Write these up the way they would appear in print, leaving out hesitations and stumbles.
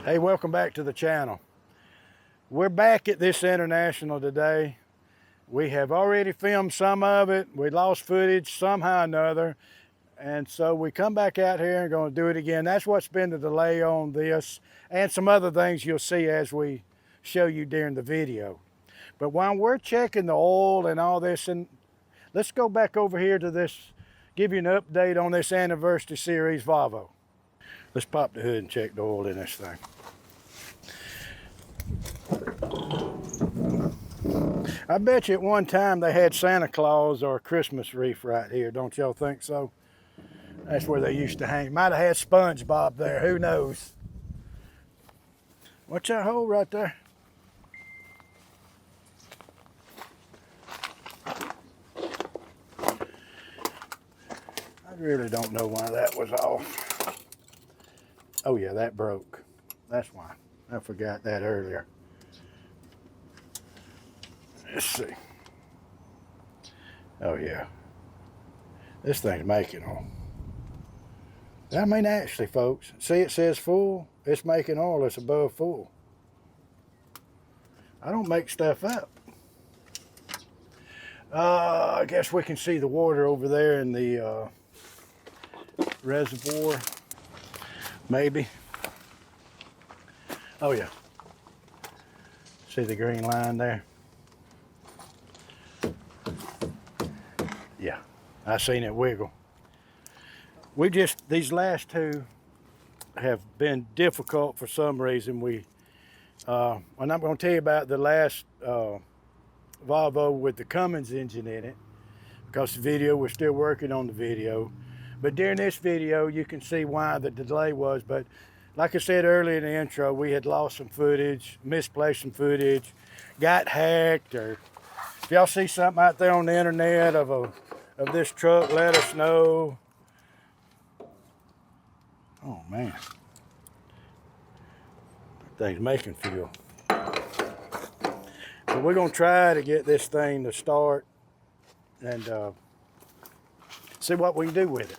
Hey, welcome back to the channel. We're back at this international today. We have already filmed some of it. We lost footage somehow or another. And so we come back out here and going to do it again. That's what's been the delay on this and some other things you'll see as we show you during the video. But while we're checking the oil and all this, and let's go back over here to this, give you an update on this anniversary series Volvo. Let's pop the hood and check the oil in this thing. I bet you at one time they had Santa Claus or a Christmas wreath right here. Don't y'all think so? That's where they used to hang. Might have had SpongeBob there. Who knows? What's that hole right there? I really don't know why that was off. Oh yeah, that broke. That's why. I forgot that earlier. Let's see. Oh yeah. This thing's making oil. I mean, actually, folks, see it says full. It's making oil. It's above full. I don't make stuff up. I guess we can see the water over there in the reservoir. Maybe. Oh yeah. See the green line there? Yeah, I seen it wiggle. We just, these last two have been difficult for some reason. And I'm going to tell you about the last Volvo with the Cummins engine in it, because the video, we're still working on the video. But during this video, you can see why the delay was. But like I said earlier in the intro, we had lost some footage, misplaced some footage, got hacked, or if y'all see something out there on the internet of this truck, let us know. Oh man, that thing's making fuel. So we're gonna try to get this thing to start and see what we can do with it.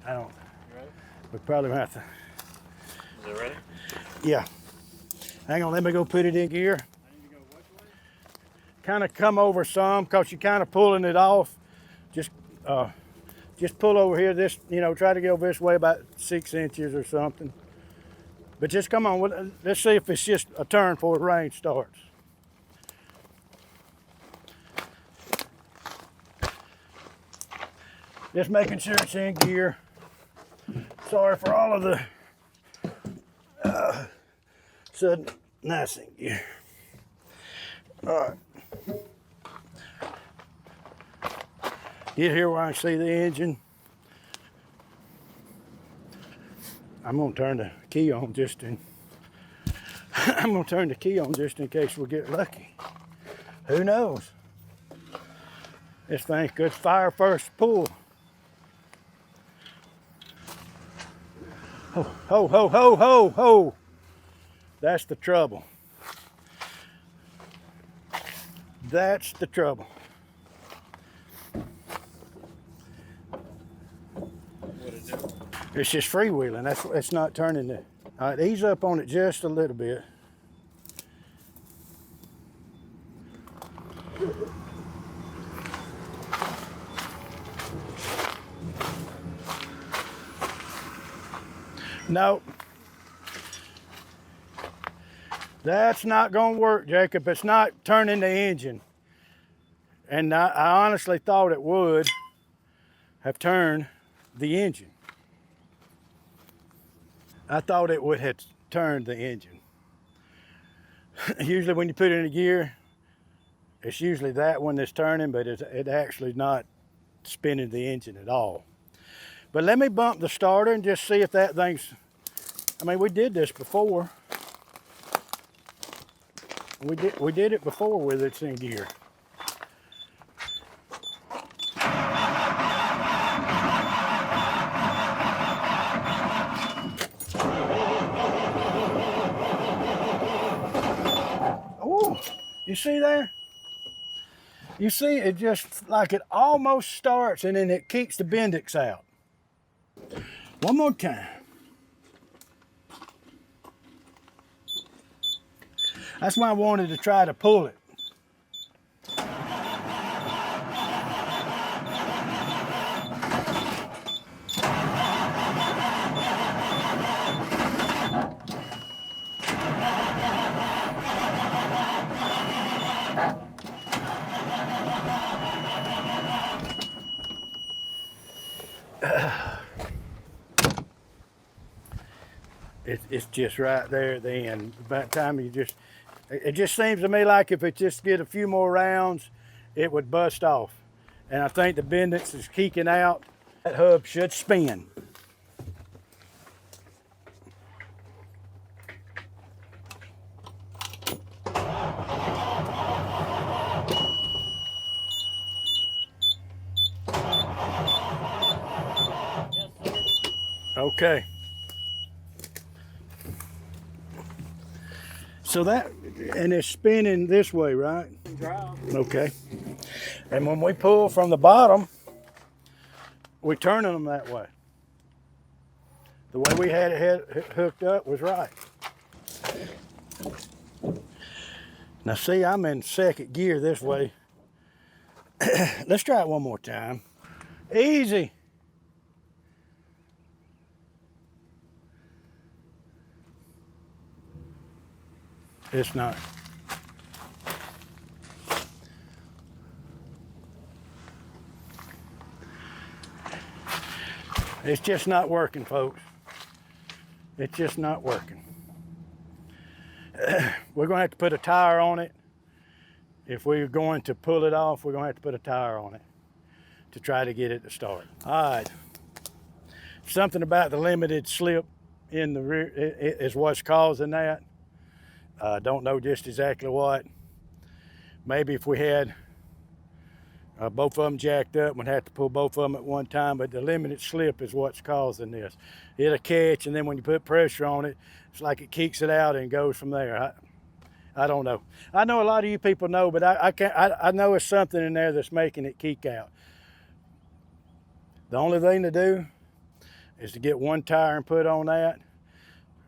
I don't. You ready? We probably have to. Is it ready? Yeah. Hang on, let me go put it in gear. I need to go which way? Kind of come over some, because you're kind of pulling it off. Just pull over here. This, try to go this way about 6 inches or something. But just come on. Let's see if it's just a turn before the rain starts. Just making sure it's in gear. Sorry for all of the sudden nice in gear. All right. Get here where I can see the engine. I'm gonna turn the key on just in. I'm gonna turn the key on just in case we get lucky. Who knows? This thing could fire first pull. Ho, ho, ho, ho, ho, ho. That's the trouble. That's the trouble. What'd it do? It's just freewheeling. It's not turning it. All right, ease up on it just a little bit. No, that's not going to work, Jacob. It's not turning the engine. And I honestly thought it would have turned the engine. I thought it would have turned the engine. Usually when you put it in a gear, it's usually that one that's turning, but it actually not spinning the engine at all. But let me bump the starter and just see if that thing's, I mean, we did this before. We did it before with it's in gear. Oh, you see there? You see, it just like it almost starts and then it kicks the bendix out. One more time. That's why I wanted to try to pull it. It's just right there at the end. By the time it just seems to me like if it just get a few more rounds, it would bust off. And I think the bendix is keeking out. That hub should spin. Okay. So that, and it's spinning this way, right? Okay. And when we pull from the bottom, we're turning them that way. The way we had it hooked up was right. Now see, I'm in second gear this way. Let's try it one more time. Easy. It's not. It's just not working, folks. It's just not working. We're going to have to put a tire on it. If we're going to pull it off, we're going to have to put a tire on it to try to get it to start. All right. Something about the limited slip in the rear is what's causing that. Don't know just exactly what. Maybe if we had both of them jacked up, we'd have to pull both of them at one time, but the limited slip is what's causing this. It'll catch, and then when you put pressure on it, it's like it kicks it out and goes from there. I don't know. I know a lot of you people know, but I know it's something in there that's making it kick out. The only thing to do is to get one tire and put on that,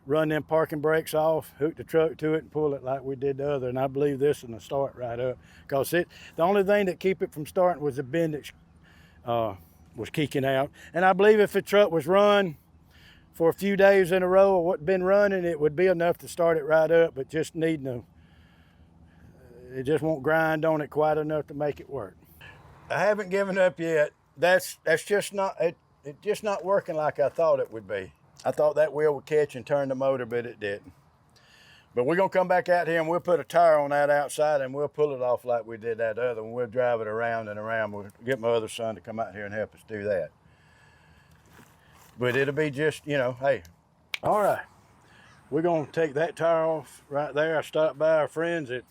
run them parking brakes off, hook the truck to it and pull it like we did the other. And I believe this one will start right up. Because the only thing that keep it from starting was the bendix was kicking out. And I believe if the truck was run for a few days in a row or what been running, it would be enough to start it right up, but just needing it just won't grind on it quite enough to make it work. I haven't given up yet. That's just not, it's just not working like I thought it would be. I thought that wheel would catch and turn the motor, but it didn't. But we're gonna come back out here and we'll put a tire on that outside and we'll pull it off like we did that other one. We'll drive it around and around. We'll get my other son to come out here and help us do that. But it'll be just, you know, hey. All right, we're gonna take that tire off right there. I stopped by our friends at,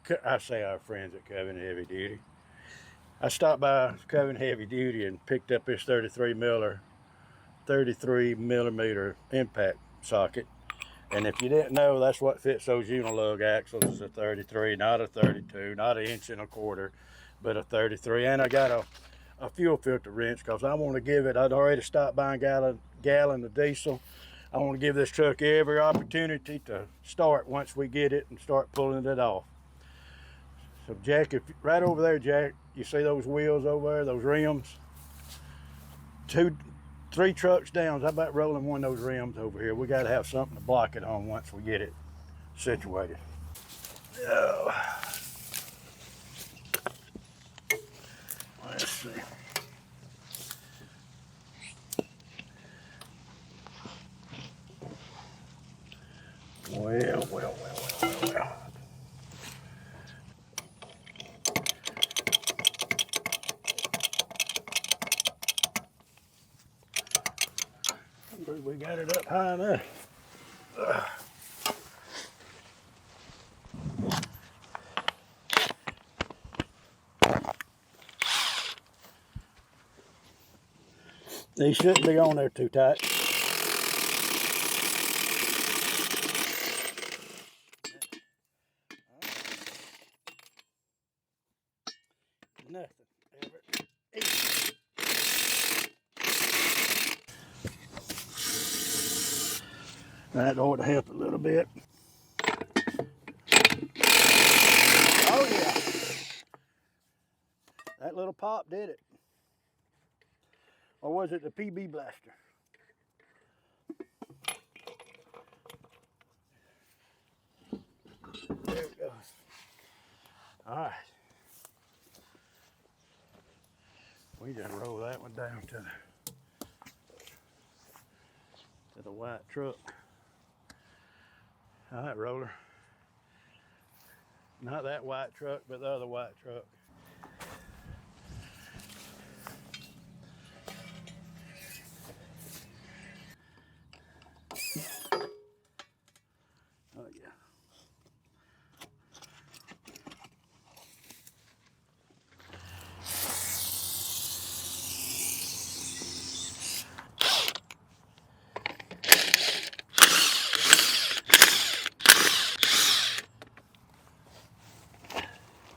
Cummins Heavy Duty. I stopped by Cummins Heavy Duty and picked up this 33 millimeter impact socket. And if you didn't know, that's what fits those unilug axles. It's a 33, not a 32, not an 1.25 inch, but a 33. And I got a fuel filter wrench because I want to give it, I'd already stopped buying a gallon of diesel. I want to give this truck every opportunity to start once we get it and start pulling it off. So Jack, right over there, Jack, you see those wheels over there, those rims? 3 trucks down. How about rolling one of those rims over here? We got to have something to block it on once we get it situated. Oh. Let's see. Well. We got it up high enough. These shouldn't be on there too tight. Nothing ever easy. That ought to help a little bit. Oh yeah. That little pop did it. Or was it the PB blaster? There it goes. All right. We just roll that one down to the white truck. All right, roller. Not that white truck, but the other white truck. Oh yeah.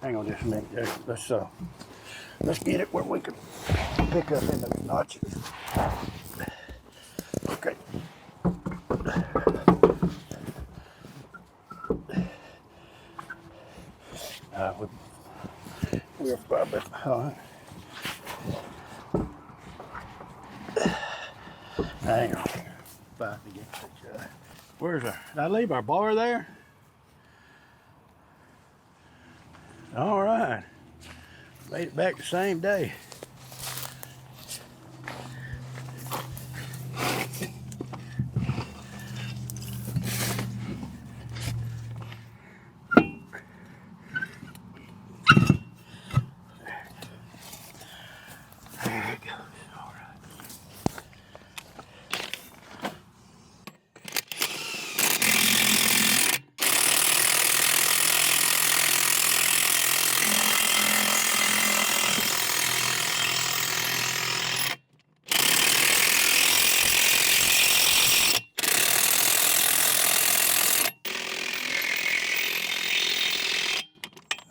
Hang on just a minute. Let's get it where we can pick up in the notches. Okay. We're probably all right. Hang on. Fight against each other. Where's our? Did I leave our bar there? All right. Made it back the same day. There it goes.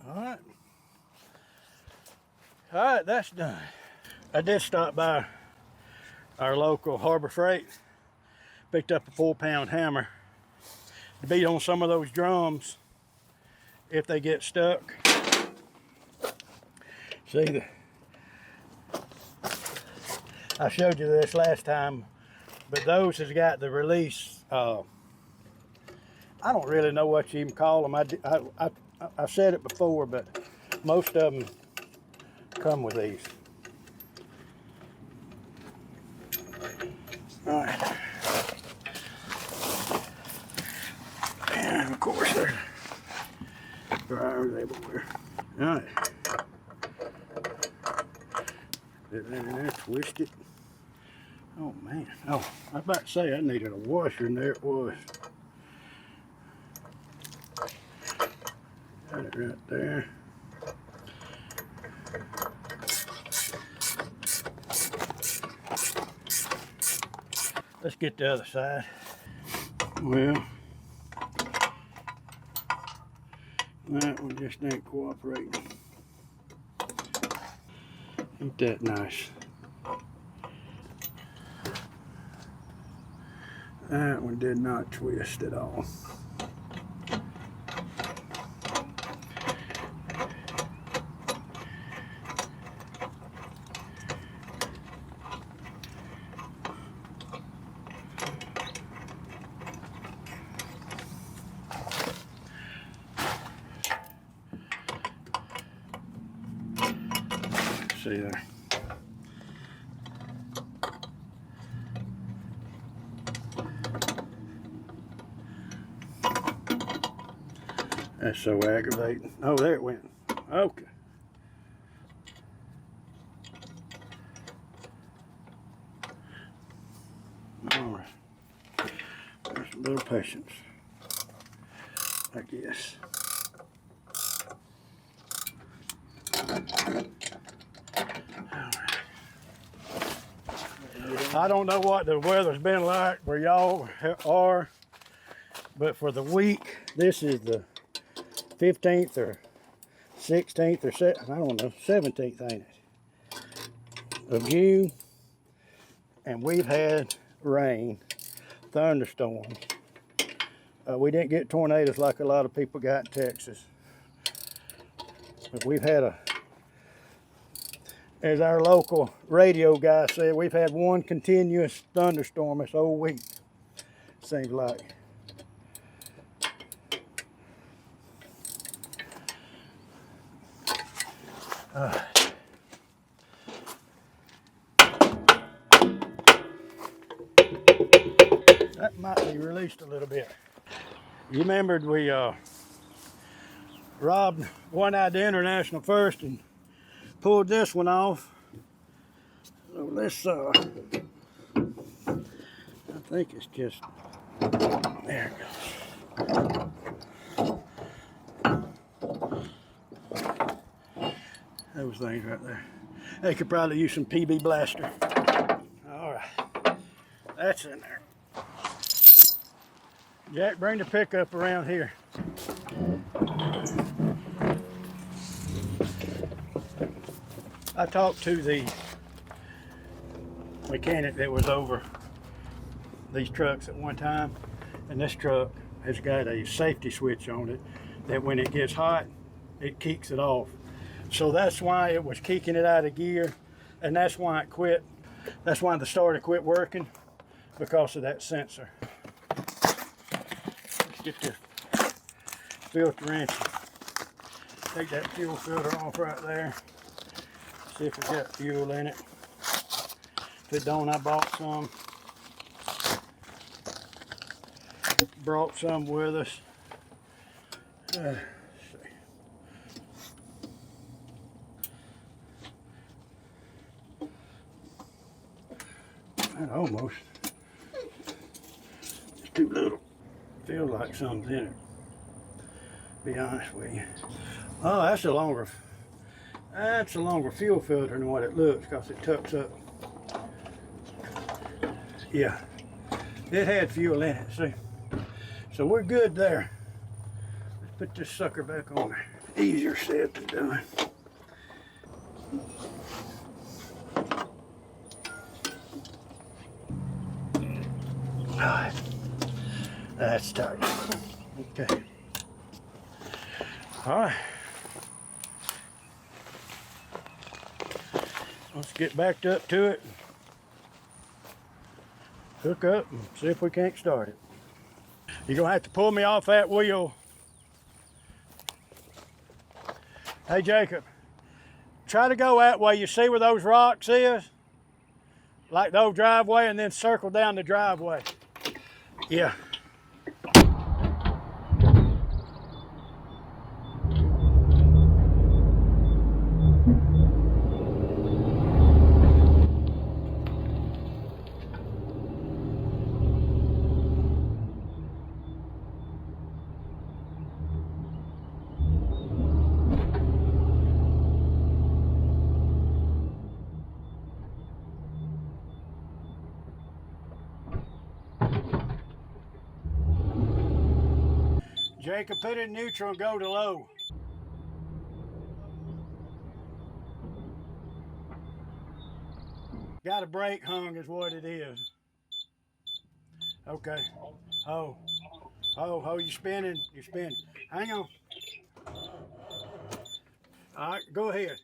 All right. All right, that's done. I did stop by our local Harbor Freight, picked up a 4-pound hammer to beat on some of those drums if they get stuck. See, I showed you this last time, but those has got the release. I don't really know what you even call them. I said it before, but most of them come with these. All right. And of course, there's dryers everywhere. All right. Put it in there, twist it. Oh man. Oh, I was about to say I needed a washer, and there it was. Got it right there. Let's get the other side. Well, that one just ain't cooperating. Ain't that nice? That one did not twist at all. See there. That's so aggravating. Oh, there it went. Okay. All right. There's a little patience, I guess. All right. I don't know what the weather's been like where y'all are, but for the week, this is the 15th or 16th or I don't know, 17th, ain't it, of June, and we've had rain, thunderstorms. We didn't get tornadoes like a lot of people got in Texas, but we've had as our local radio guy said, we've had one continuous thunderstorm this whole week, seems like. That might be released a little bit. You remembered we robbed One-Eyed International first and pulled this one off. So let's, I think it's just, there it goes. Those things right there. They could probably use some PB blaster. All right, that's in there. Jack, bring the pickup around here. I talked to the mechanic that was over these trucks at one time, and this truck has got a safety switch on it that when it gets hot, it kicks it off. So that's why it was kicking it out of gear, and that's why it quit. That's why the starter quit working, because of that sensor. Let's get this filter wrench. Take that fuel filter off right there. See if it's got fuel in it. If it don't, I bought some. Brought some with us. Let's see. That almost. It's too little. Feels like something's in it. Be honest with you. Oh, that's a longer fuel filter than what it looks, because it tucks up. Yeah, it had fuel in it, see? So we're good there. Let's put this sucker back on there. Easier said than done. All right, that's tight. Okay. All right. Let's get backed up to it. Hook up and see if we can't start it. You're gonna have to pull me off that wheel. Hey Jacob, try to go that way. You see where those rocks is? Like the old driveway, and then circle down the driveway. Yeah. Jacob, put it in neutral and go to low. Got a brake hung is what it is. Okay. Oh, you're spinning. You're spinning. Hang on. All right, go ahead.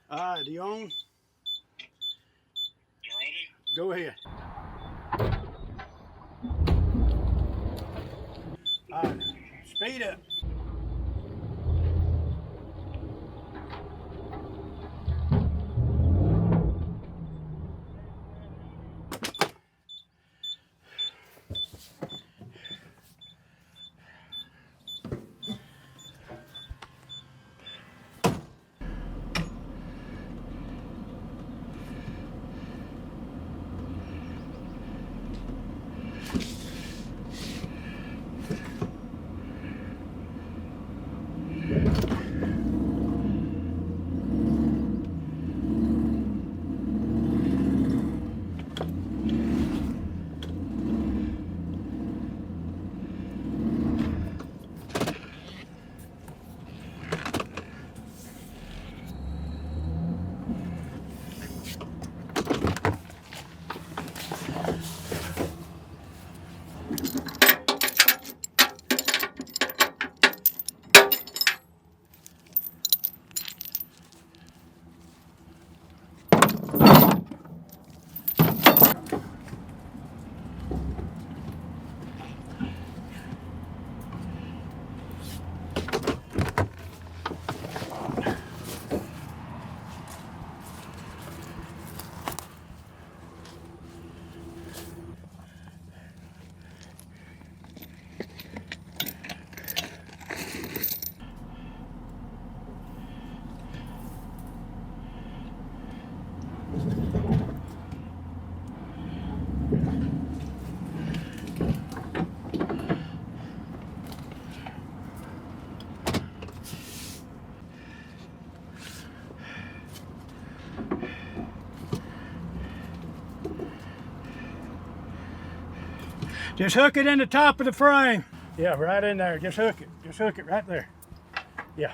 All right, you on? You ready? Go ahead. All right, speed up. Just hook it in the top of the frame. Yeah, right in there. Just hook it. Just hook it right there. Yeah.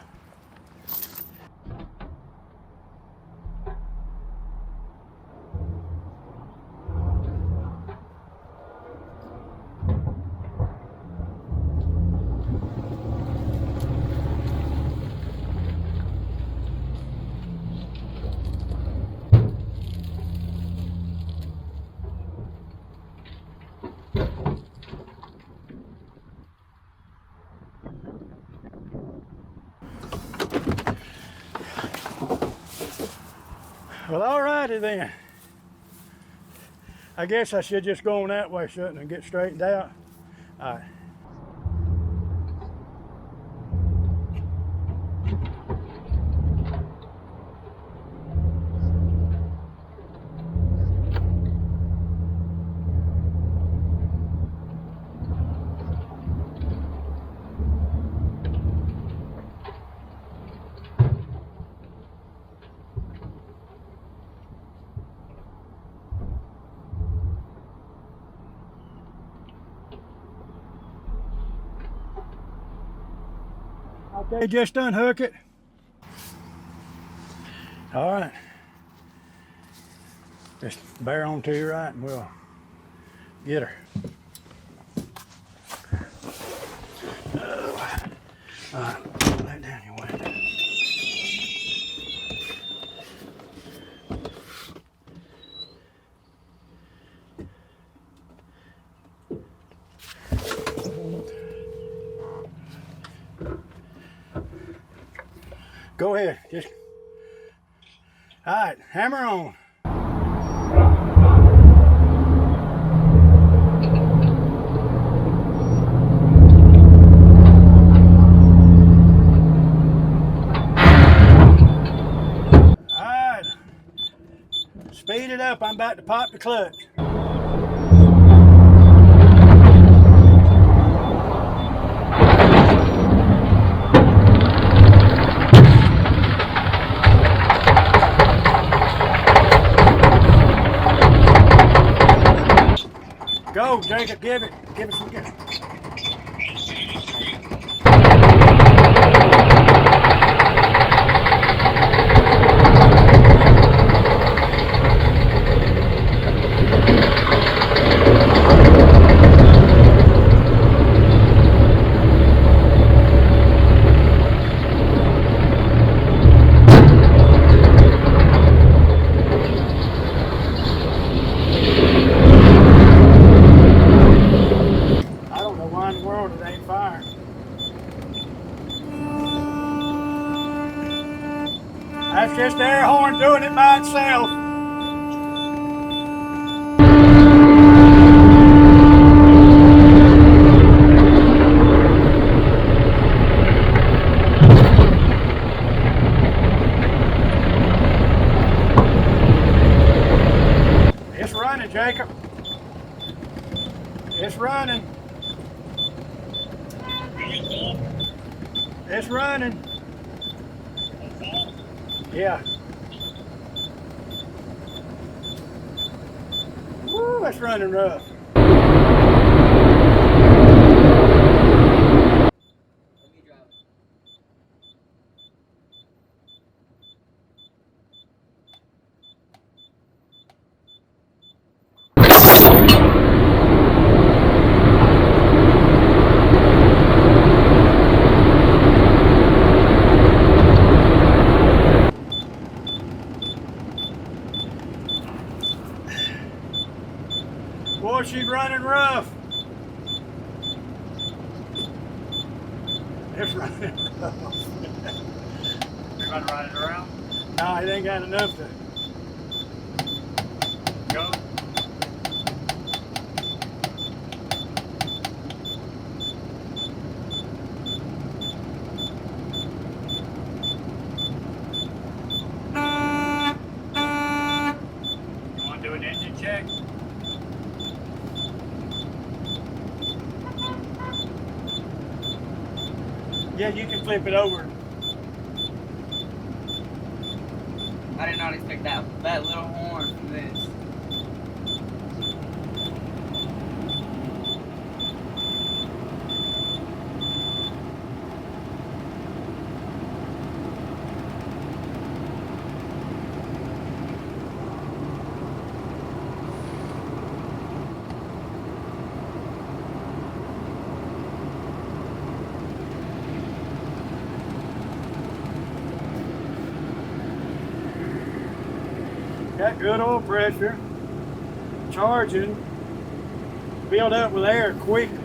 Well, alrighty then. I guess I should just go on that way, shouldn't I, and get straightened out? All right. Okay, just unhook it. All right. Just bear on to your right and we'll get her. All right, lay down your way. Go ahead, just, all right, hammer on. All right, speed it up, I'm about to pop the clutch. Go, Jacob, give it some good. That's just the air horn doing it by itself. It's running, Jacob. It's running. It's running. Yeah. Woo, that's running rough. It's running rough. You're gonna ride it around? No, it ain't got enough to. Go. You wanna do an engine check? Yeah, you can flip it over. I did not expect that little horn from this. Got good oil pressure, charging, filled up with air quickly.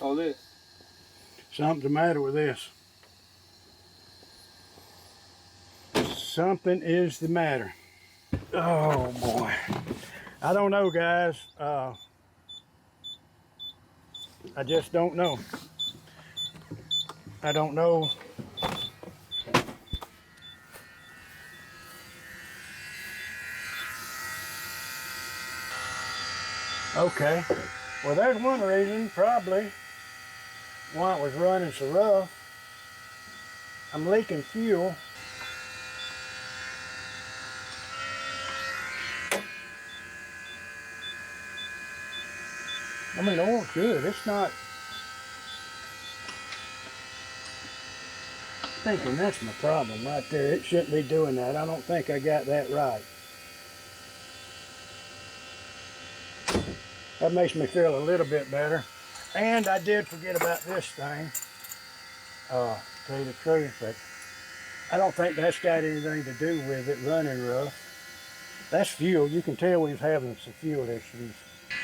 All this. Something's the matter with this. Something is the matter. Oh boy. I don't know, guys. I just don't know. I don't know. Okay. Well, there's one reason, probably, why it was running so rough. I'm leaking fuel. I mean, the oil's good. It's not. I'm thinking that's my problem right there. It shouldn't be doing that. I don't think I got that right. That makes me feel a little bit better. And I did forget about this thing, to tell you the truth, but I don't think that's got anything to do with it running rough. That's fuel. You can tell we was having some fuel issues.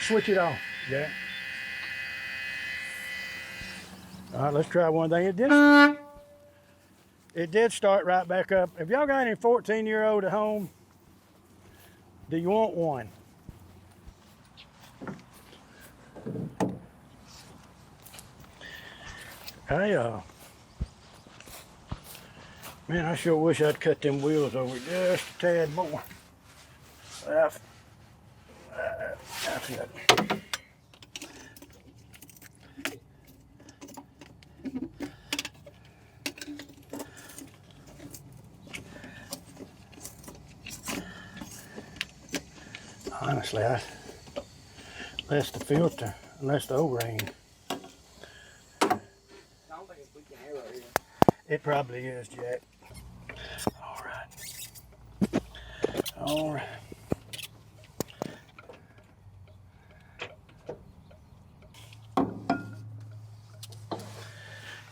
Switch it on, Jack. All right, let's try one thing. It did start right back up. If y'all got any 14-year-old at home, do you want one? Man, I sure wish I'd cut them wheels over just a tad more. That's it. Honestly, unless the filter, unless the O-ring. I don't think it's leaking air right here. It probably is, Jack. All right. All right.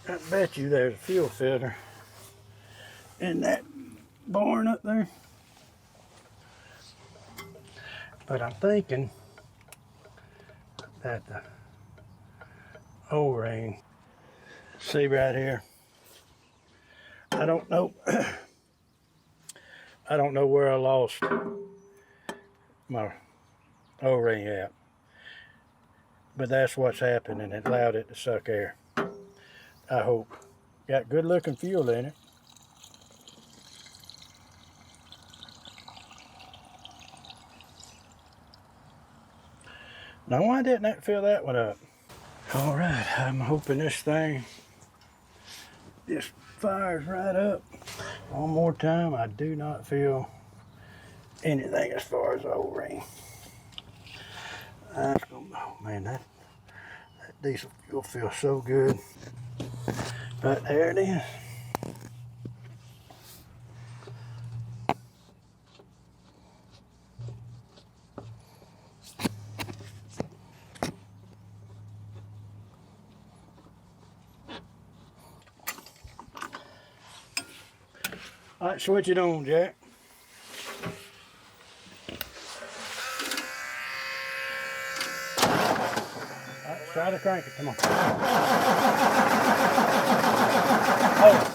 I bet you there's a fuel filter in that barn up there. But I'm thinking that the O-ring, see right here, I don't know. I don't know where I lost my O-ring at, but that's what's happening. It allowed it to suck air. I hope. Got good looking fuel in it. Now why didn't that fill that one up? All right, I'm hoping this thing just fires right up. One more time, I do not feel anything as far as O-ring. Oh man, that diesel fuel feels so good. But there it is. All right, switch it on, Jack. All right, try to crank it, come on. Oh.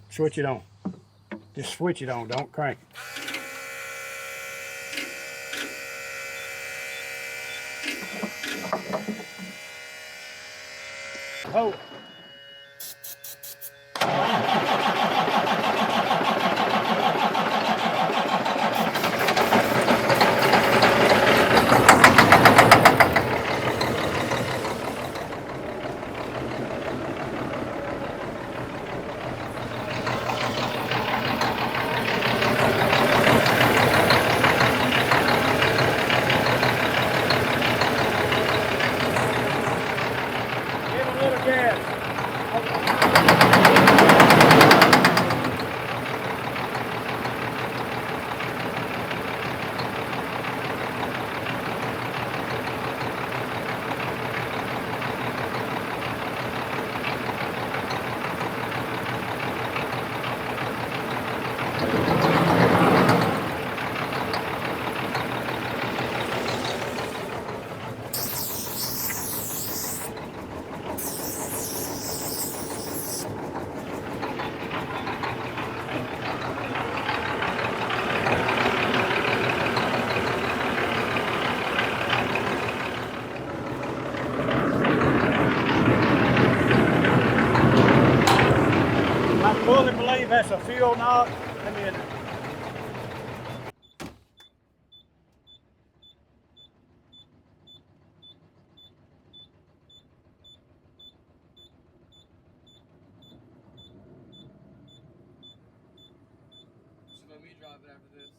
Switch it on. Just switch it on, don't crank it. Oh. Give it a little gas. I fully believe that's a fuel knob. Let me in there. Just let me drive it after this.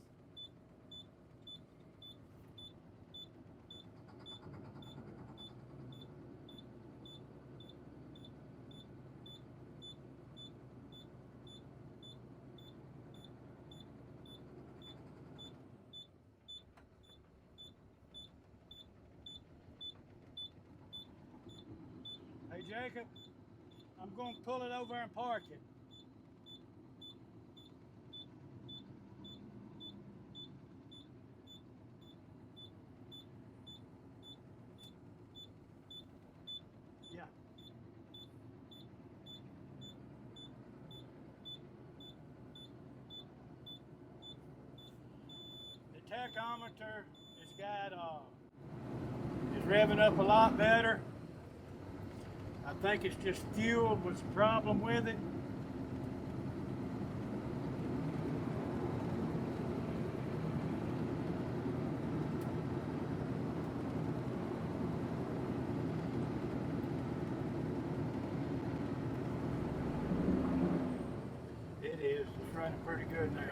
Hey Jacob, I'm going to pull it over and park it. Yeah. The tachometer is revving up a lot better. I think it's just fuel was the problem with it. It is. It's running pretty good now.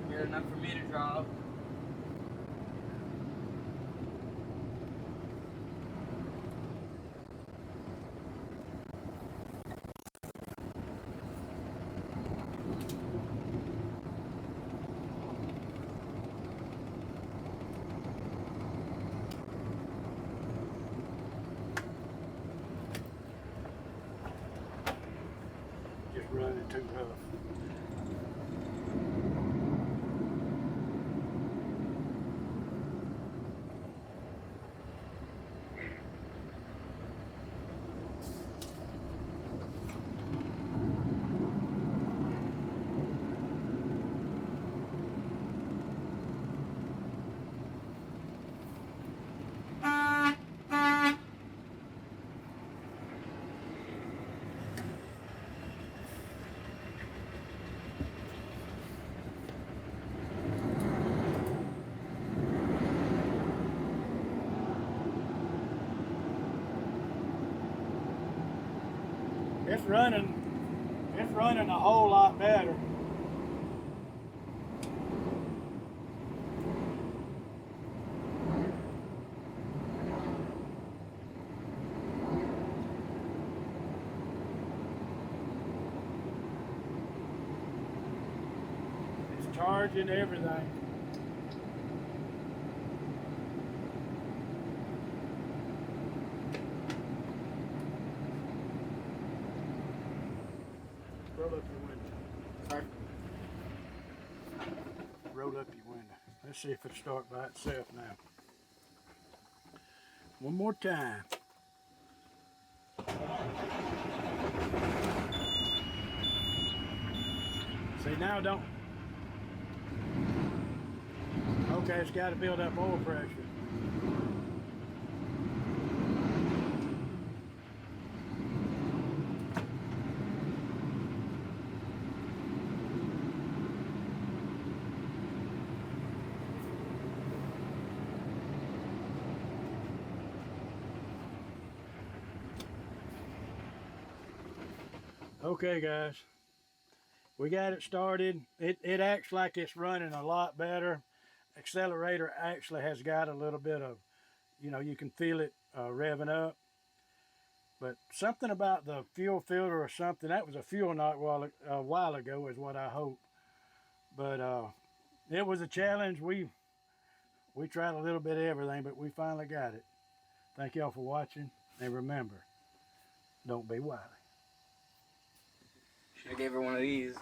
Good enough for me to drive. Just running too rough. It's running a whole lot better. It's charging everything. Roll up your window. Sorry. Roll up your window. Let's see if it'll start by itself now. One more time. See, now don't. Okay, it's got to build up oil pressure. Okay, guys, we got it started. It acts like it's running a lot better. Accelerator actually has got a little bit of, you can feel it revving up. But something about the fuel filter or something, that was a fuel knock a while ago is what I hope. But it was a challenge. We tried a little bit of everything, but we finally got it. Thank y'all for watching, and remember, don't be wily. Should have gave her one of these.